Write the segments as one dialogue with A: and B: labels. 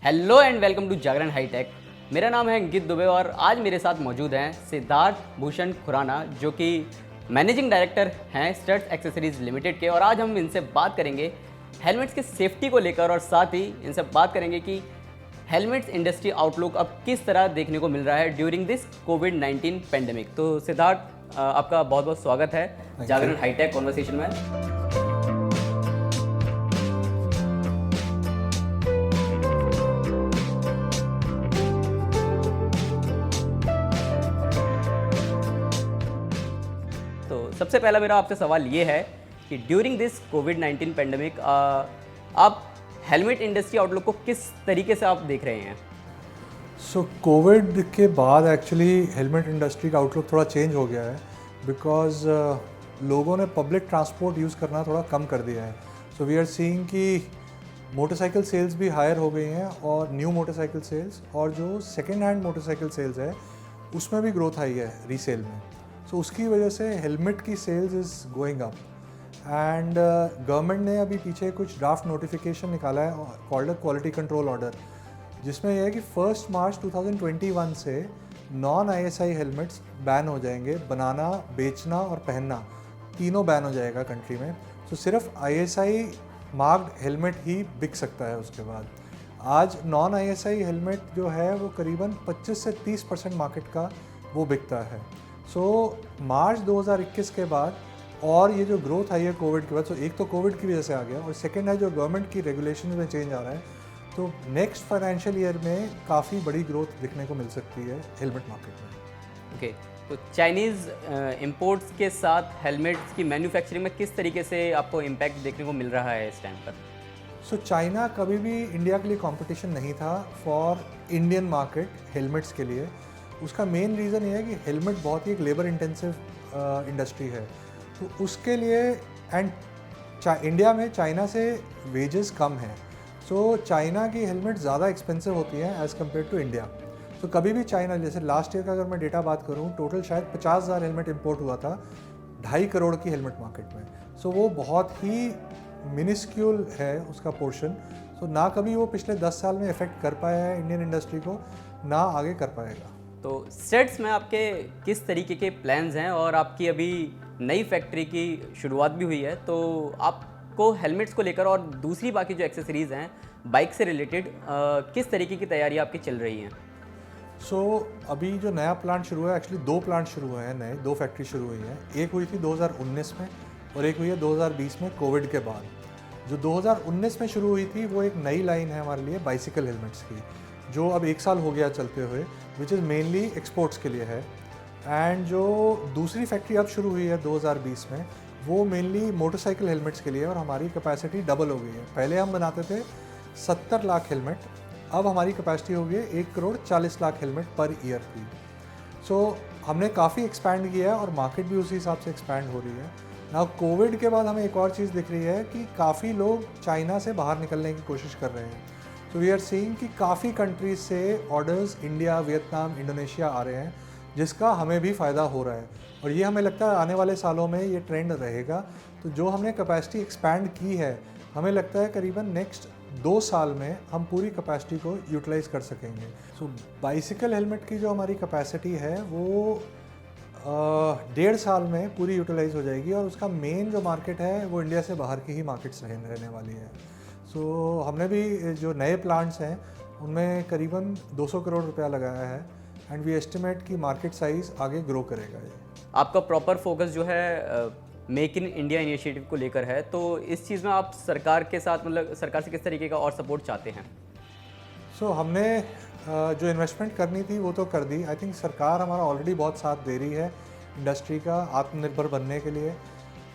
A: Hello and welcome to Jagran hitech. मेरा नाम है अंकित दुबे और आज मेरे साथ मौजूद हैं सिद्धार्थ भूषण खुराना, जो कि मैनेजिंग डायरेक्टर हैं स्टड्स एक्सेसरीज लिमिटेड के। और आज हम इनसे बात करेंगे हेलमेट्स की सेफ्टी को लेकर और साथ ही इनसे बात करेंगे कि हेलमेट्स इंडस्ट्री आउटलुक अब किस तरह देखने को मिल रहा है ड्यूरिंग दिस कोविड-19 पेंडेमिक। तो सिद्धार्थ, आपका बहुत बहुत स्वागत है जागरण हाईटेक कॉन्वर्सेशन में। तो सबसे पहला मेरा आपसे सवाल ये है कि ड्यूरिंग दिस कोविड-19 पेंडेमिक आप हेलमेट इंडस्ट्री आउटलुक को किस तरीके से आप देख रहे हैं?
B: कोविड के बाद एक्चुअली हेलमेट इंडस्ट्री का आउटलुक थोड़ा चेंज हो गया है बिकॉज लोगों ने पब्लिक ट्रांसपोर्ट यूज़ करना थोड़ा कम कर दिया है। सो वी आर सीइंग कि मोटरसाइकिल सेल्स भी हायर हो गई हैं और न्यू मोटरसाइकिल सेल्स और जो सेकेंड हैंड मोटरसाइकिल सेल्स है उसमें भी ग्रोथ आई है रीसेल में। सो उसकी वजह से हेलमेट की sales is going up and government ने अभी पीछे कुछ ड्राफ्ट नोटिफिकेशन निकाला है कॉल्ड क्वालिटी कंट्रोल ऑर्डर, जिसमें यह है कि 1 मार्च 2021 से नॉन ISI हेलमेट्स बैन हो जाएंगे। बनाना, बेचना और पहनना तीनों बैन हो जाएगा कंट्री में। तो सिर्फ ISI मार्क्ड हेलमेट ही बिक सकता है। उसके बाद आज नॉन ISI हेलमेट जो है वो करीबन 25 से 30% मार्केट का वो बिकता है। सो मार्च 2021 के बाद और ये जो ग्रोथ आई है कोविड के बाद, तो एक तो कोविड की वजह से आ गया और सेकेंड है जो गवर्नमेंट की रेगुलेशन में चेंज आ रहा है, तो नेक्स्ट फाइनेंशियल ईयर में काफ़ी बड़ी ग्रोथ दिखने को मिल सकती है हेलमेट मार्केट में।
A: ओके, तो चाइनीज़ इंपोर्ट्स के साथ हेलमेट्स की मैन्युफैक्चरिंग में किस तरीके से आपको इम्पैक्ट देखने को मिल रहा है इस टाइम पर?
B: चाइना कभी भी इंडिया के लिए कंपटीशन नहीं था फॉर इंडियन मार्केट हेलमेट्स के लिए। उसका मेन रीज़न ये है कि हेलमेट बहुत ही एक लेबर इंटेंसिव इंडस्ट्री है, तो उसके लिए एंड इंडिया में चाइना से वेजेस कम हैं। सो चाइना की हेलमेट ज़्यादा एक्सपेंसिव होती हैं एज़ कम्पेयर टू इंडिया। तो कभी भी चाइना, जैसे लास्ट ईयर का अगर मैं डेटा बात करूँ, टोटल शायद 50,000 हेलमेट इंपोर्ट हुआ था 2.5 करोड़ की हेलमेट मार्केट में। सो वो बहुत ही मिनिस्क्यूल है उसका पोर्शन। सो ना कभी वो पिछले 10 साल में इफ़ेक्ट कर पाया है इंडियन इंडस्ट्री को, ना आगे कर पाएगा।
A: तो स्टेट्स में आपके किस तरीके के प्लान्स हैं और आपकी अभी नई फैक्ट्री की शुरुआत भी हुई है, तो आपको हेलमेट्स को लेकर और दूसरी बाकी जो एक्सेसरीज़ हैं बाइक से रिलेटेड किस तरीके की तैयारी आपकी चल रही हैं?
B: अभी जो नया प्लांट शुरू है, एक्चुअली 2 प्लांट शुरू हुए हैं, नए 2 फैक्ट्री शुरू हुई हैं। एक हुई थी 2019 में और एक हुई है 2020 में कोविड के बाद। जो 2019 में शुरू हुई थी वो एक नई लाइन है हमारे लिए बाइसिकल हेलमेट्स की, जो अब 1 साल हो गया चलते हुए, विच इज़ मेनली एक्सपोर्ट्स के लिए है। एंड जो दूसरी फैक्ट्री अब शुरू हुई है 2020 में, वो मेनली मोटरसाइकिल हेलमेट्स के लिए और हमारी कैपेसिटी डबल हो गई है। पहले हम बनाते थे 70 लाख हेलमेट, अब हमारी कैपेसिटी हो गई है 1 crore 40 lakh helmet per year की। हमने काफ़ी एक्सपैंड किया है और मार्केट भी उसी हिसाब से एक्सपैंड हो रही है। ना कोविड के बाद हमें एक और चीज़ दिख रही है कि काफ़ी लोग चाइना से बाहर निकलने की कोशिश कर रहे हैं। तो वी आर सीइंग कि काफ़ी कंट्रीज से ऑर्डर्स इंडिया, वियतनाम, इंडोनेशिया आ रहे हैं, जिसका हमें भी फ़ायदा हो रहा है और ये हमें लगता है आने वाले सालों में ये ट्रेंड रहेगा। तो जो हमने कैपेसिटी एक्सपैंड की है, हमें लगता है करीबन नेक्स्ट 2 साल में हम पूरी कैपेसिटी को यूटिलाइज़ कर सकेंगे। बाइसिकल हेलमेट की जो हमारी कैपेसिटी है वो 1.5 साल में पूरी यूटिलाइज़ हो जाएगी और उसका मेन जो मार्केट है वो इंडिया से बाहर की ही मार्केट्स रहने वाली है। हमने भी जो नए प्लांट्स हैं उनमें करीबन 200 करोड़ रुपया लगाया है एंड वी एस्टिमेट कि मार्केट साइज़ आगे ग्रो करेगा। ये
A: आपका प्रॉपर फोकस जो है मेक इन इंडिया इनिशिएटिव को लेकर है, तो इस चीज़ में आप सरकार के साथ, मतलब सरकार से किस तरीके का और सपोर्ट चाहते हैं?
B: हमने जो इन्वेस्टमेंट करनी थी वो तो कर दी। आई थिंक सरकार हमारा ऑलरेडी बहुत साथ दे रही है इंडस्ट्री का आत्मनिर्भर बनने के लिए।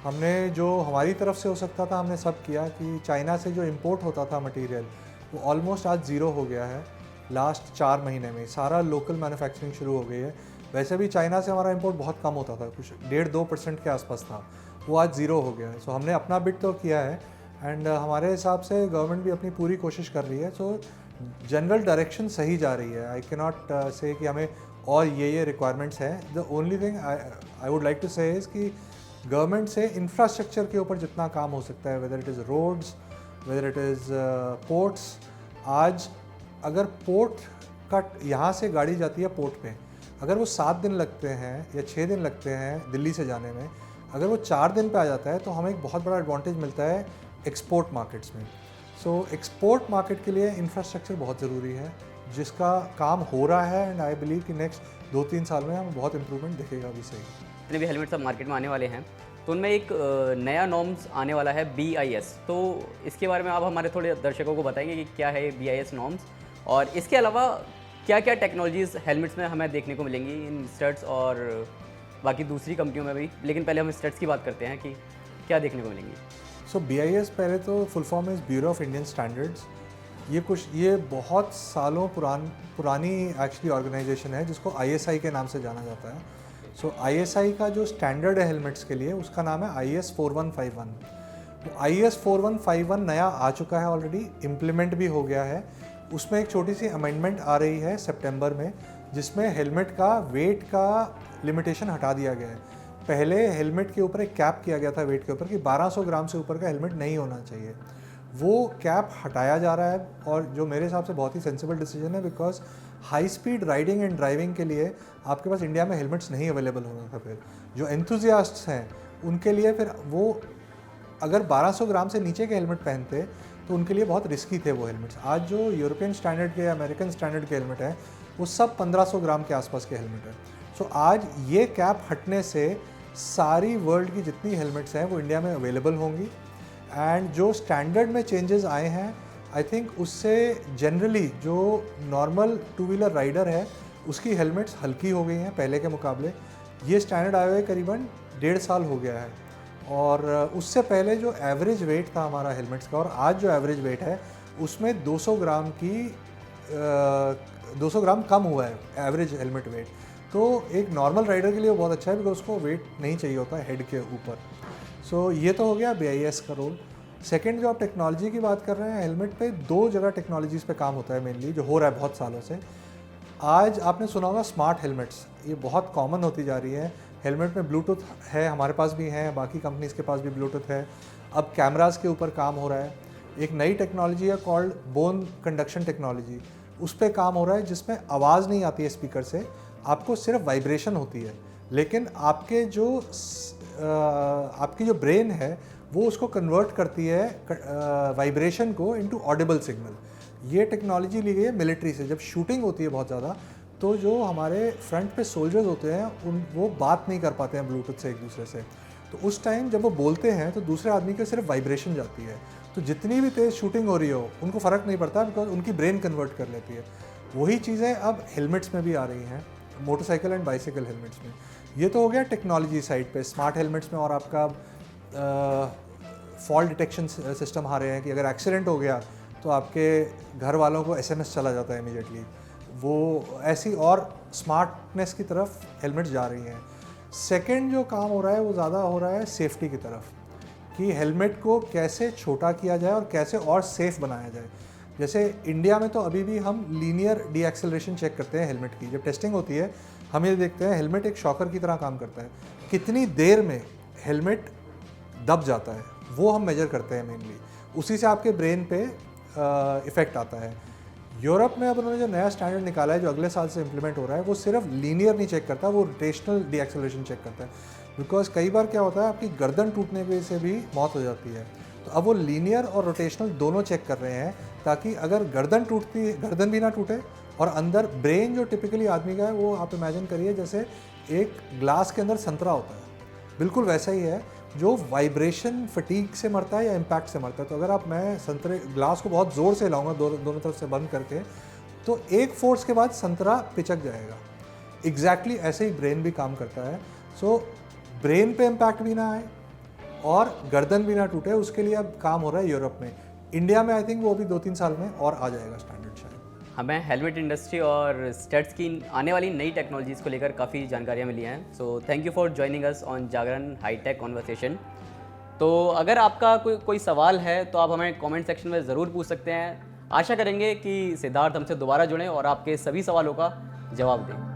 B: हमने जो हमारी तरफ से हो सकता था हमने सब किया कि चाइना से जो इंपोर्ट होता था मटेरियल वो ऑलमोस्ट आज 0 हो गया है। लास्ट 4 महीने में सारा लोकल मैन्युफैक्चरिंग शुरू हो गई है। वैसे भी चाइना से हमारा इंपोर्ट बहुत कम होता था, कुछ 1.5-2% के आसपास था, वो आज 0 हो गया है। हमने अपना बिट तो किया है एंड हमारे हिसाब से गवर्नमेंट भी अपनी पूरी कोशिश कर रही है। जनरल डायरेक्शन सही जा रही है। आई कैन नॉट से कि हमें और ये रिक्वायरमेंट्स हैं। The only thing I would like to say is कि गवर्नमेंट से इंफ्रास्ट्रक्चर के ऊपर जितना काम हो सकता है, whether it is roads, whether it is ports, आज अगर पोर्ट का यहाँ से गाड़ी जाती है पोर्ट पे, अगर वो 7 दिन लगते हैं या 6 दिन लगते हैं दिल्ली से जाने में, अगर वो 4 दिन पे आ जाता है तो हमें एक बहुत बड़ा एडवांटेज मिलता है एक्सपोर्ट मार्केट्स में। सो एक्सपोर्ट मार्केट के लिए इंफ्रास्ट्रक्चर बहुत ज़रूरी है, जिसका काम हो रहा है एंड आई बिलीव कि नेक्स्ट 2-3 साल में हमें बहुत इंप्रूवमेंट दिखेगा भी सही।
A: जितने भी हेलमेट सब मार्केट में आने वाले हैं तो उनमें एक नया नॉर्म्स आने वाला है BIS। तो इसके बारे में आप हमारे थोड़े दर्शकों को बताएंगे कि क्या है BIS नॉर्म्स, और इसके अलावा क्या क्या टेक्नोलॉजीज़ हेलमेट्स में हमें देखने को मिलेंगी इन स्टड्स और बाकी दूसरी कंपनियों में भी। लेकिन पहले हम स्टड्स की बात करते हैं कि क्या देखने को मिलेंगी।
B: सो BIS पहले तो full form is bureau of Indian standards. ये बहुत सालों पुरानी एक्चुअली ऑर्गेनाइजेशन है जिसको ISI के नाम से जाना जाता है। सो ISI का जो स्टैंडर्ड है हेलमेट्स के लिए उसका नाम है IS 4151। तो IS 4151 नया आ चुका है ऑलरेडी, इम्प्लीमेंट भी हो गया है। उसमें एक छोटी सी अमेंडमेंट आ रही है सितंबर में, जिसमें हेलमेट का वेट का लिमिटेशन हटा दिया गया है। पहले हेलमेट के ऊपर एक कैप किया गया था वेट के ऊपर कि 1200 ग्राम से ऊपर का हेलमेट नहीं होना चाहिए। वो कैप हटाया जा रहा है और जो मेरे हिसाब से बहुत ही सेंसिबल डिसीजन है, because high speed riding and driving के लिए आपके पास इंडिया में हेलमेट्स नहीं अवेलेबल होना था। फिर जो एंथुजियास्ट्स हैं उनके लिए फिर वो अगर 1200 ग्राम से नीचे के हेलमेट पहनते तो उनके लिए बहुत रिस्की थे वो हेलमेट्स। आज जो यूरोपियन स्टैंडर्ड के, अमेरिकन स्टैंडर्ड के हेलमेट हैं वो सब 1500 ग्राम के आसपास के हेलमेट हैं। सो आज ये कैप हटने से सारी वर्ल्ड की जितनी हेलमेट्स हैं वो इंडिया में अवेलेबल होंगी। एंड जो स्टैंडर्ड में चेंजेस आए हैं, आई थिंक उससे जनरली जो नॉर्मल 2 व्हीलर राइडर है उसकी हेलमेट्स हल्की हो गई हैं पहले के मुकाबले। ये स्टैंडर्ड आए हुए करीबन 1.5 साल हो गया है, और उससे पहले जो एवरेज वेट था हमारा हेलमेट्स का और आज जो एवरेज वेट है उसमें 200 ग्राम कम हुआ है एवरेज हेलमेट वेट। तो एक नॉर्मल राइडर के लिए बहुत अच्छा है, बिकॉज उसको वेट नहीं चाहिए होता है हेड के ऊपर। सो ये तो हो गया BIS का रोल। सेकेंड, जो आप टेक्नोलॉजी की बात कर रहे हैं, हेलमेट पे 2 जगह टेक्नोलॉजीज़ पे काम होता है मेनली, जो हो रहा है बहुत सालों से। आज आपने सुना होगा स्मार्ट हेलमेट्स, ये बहुत कॉमन होती जा रही है। हेलमेट में ब्लूटूथ है, हमारे पास भी है, बाकी कंपनीज़ के पास भी ब्लूटूथ है। अब कैमरास के ऊपर काम हो रहा है। एक नई टेक्नोलॉजी है कॉल्ड बोन कंडक्शन टेक्नोलॉजी, उस पर काम हो रहा है, जिसमें आवाज़ नहीं आती है स्पीकर से, आपको सिर्फ वाइब्रेशन होती है, लेकिन आपकी जो ब्रेन है वो उसको कन्वर्ट करती है वाइब्रेशन को इनटू ऑडिबल सिग्नल। ये टेक्नोलॉजी ली गई है मिलिट्री से। जब शूटिंग होती है बहुत ज़्यादा, तो जो हमारे फ्रंट पे सोल्जर्स होते हैं वो बात नहीं कर पाते हैं ब्लूटूथ से एक दूसरे से, तो उस टाइम जब वो बोलते हैं तो दूसरे आदमी के सिर्फ वाइब्रेशन जाती है, तो जितनी भी तेज़ शूटिंग हो रही हो उनको फ़र्क नहीं पड़ता, बिकॉज उनकी ब्रेन कन्वर्ट कर लेती है। वही चीज़ें अब हेलमेट्स में भी आ रही हैं, मोटरसाइकिल एंड बाइसाइकिल हेलमेट्स में। ये तो हो गया टेक्नोलॉजी साइड पे, स्मार्ट हेलमेट्स में। और आपका फॉल डिटेक्शन सिस्टम आ रहे हैं कि अगर एक्सीडेंट हो गया तो आपके घर वालों को SMS चला जाता है इमीडिएटली। वो ऐसी और स्मार्टनेस की तरफ हेलमेट्स जा रही हैं। सेकंड जो काम हो रहा है वो ज़्यादा हो रहा है सेफ्टी की तरफ, कि हेलमेट को कैसे छोटा किया जाए और कैसे और सेफ़ बनाया जाए। जैसे इंडिया में तो अभी भी हम लीनियर डी एक्सेलरेशन चेक करते हैं हेलमेट की। जब टेस्टिंग होती है हम ये देखते हैं हेलमेट एक शॉकर की तरह काम करता है, कितनी देर में हेलमेट दब जाता है वो हम मेजर करते हैं मेनली, उसी से आपके ब्रेन पे इफ़ेक्ट आता है। यूरोप में अब उन्होंने जो नया स्टैंडर्ड निकाला है, जो अगले साल से इम्प्लीमेंट हो रहा है, वो सिर्फ लीनियर नहीं चेक करता, वो रोटेशनल डी एक्सेलरेशन चेक करता है। बिकॉज कई बार क्या होता है, आपकी गर्दन टूटने की से भी मौत हो जाती है, तो अब वो लीनियर और रोटेशनल दोनों चेक कर रहे हैं, ताकि अगर गर्दन भी ना टूटे और अंदर ब्रेन जो टिपिकली आदमी का है, वो आप इमेजिन करिए जैसे एक ग्लास के अंदर संतरा होता है, बिल्कुल वैसा ही है, जो वाइब्रेशन फटीग से मरता है या इम्पैक्ट से मरता है। तो अगर मैं ग्लास को बहुत ज़ोर से लाऊंगा दोनों तरफ से बंद करके, तो एक फोर्स के बाद संतरा पिचक जाएगा। एग्जैक्टली ऐसे ही ब्रेन भी काम करता है। सो ब्रेन पे इम्पैक्ट भी ना आए और गर्दन भी ना टूटे, उसके लिए अब काम हो रहा है यूरोप में। इंडिया में आई थिंक वो अभी 2-3 साल में और आ जाएगा स्टैंडर्ड शायद।
A: हमें हेलमेट इंडस्ट्री और स्टड्स की आने वाली नई टेक्नोलॉजीज़ को लेकर काफ़ी जानकारियाँ मिली हैं। So thank you for joining us on Jagran hitech conversation. तो अगर आपका कोई सवाल है तो आप हमें कमेंट सेक्शन में ज़रूर पूछ सकते हैं। आशा करेंगे कि सिद्धार्थ हमसे दोबारा जुड़ें और आपके सभी सवालों का जवाब दें।